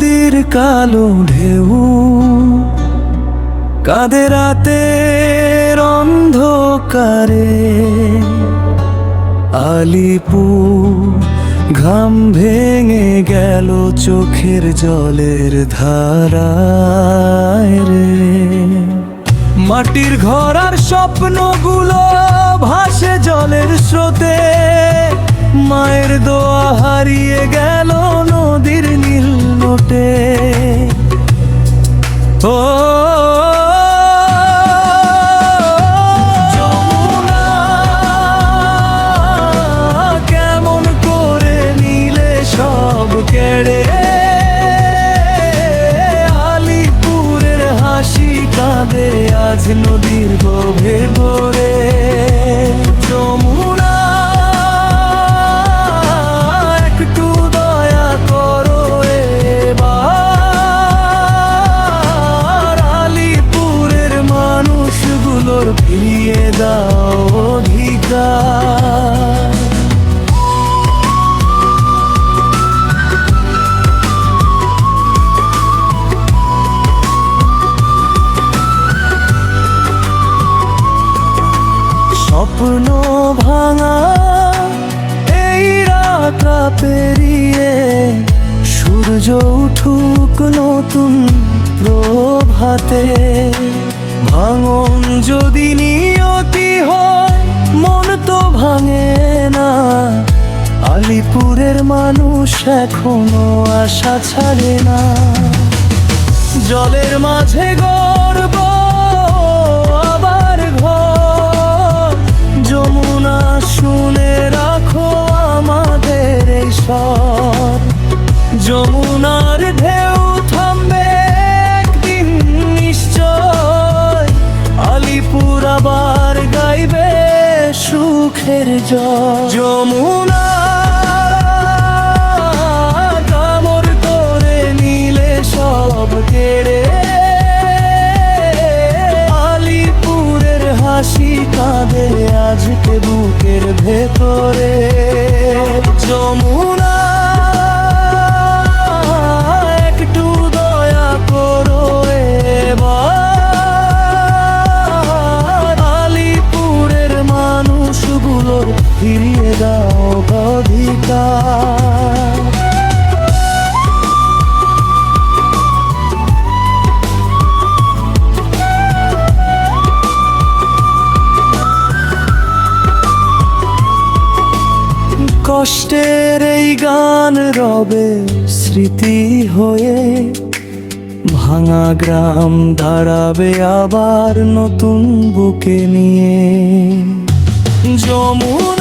নদীর কালো ঢেউ কাঁদে রাতের অন্ধকারে। আলিপুর ঘাম ভেঙে গেল চোখের জলের ধারায় রে। মাটির ঘর আর স্বপ্নগুলো ভাসে জলের স্রোতে। মায়ের দোয়া হারিয়ে গেল নদীর নীল নোটে। ও যমুনা কেমন করে নিলে সব কেড়ে। আলিপুরের হাসি কাঁদে আজ নদীর গভীরে ভরে। যমুনা একটু দয়া করো এবার। আলিপুরের মানুষগুলোর ফিরিয়ে দাও অধিকার। স্বপ্ন ভাঙা এই রাতটা পেরিয়ে সূর্য উঠুক নতুন প্রভাতে। ভাঙন যদি নিয়তি হয় মন তো ভাঙে না। আলিপুরের মানুষ এখনো আশা ছাড়ে না। জলের মাঝে গর্ব আবার ঘর। যমুনা শুনে রাখো আমাদের এই স্বর। যমুনার ঢেউ থামবে একদিন নিশ্চয়। আলিপুর আবার গাইবে সুখের জয়। যমুনা কামড় করে নিলে সব কেড়ে। আলিপুরের হাসি কাঁদে আজকে বুকের ভেতরে। যমুনা একটু দয়া করো এবার। আলিপুরের মানুষগুলোর ফিরিয়ে দাও অধিকার। কষ্টের এই গান রবে স্মৃতি হয়ে। ভাঙা গ্রাম দাঁড়াবে আবার নতুন বুকে নিয়ে। যমুনা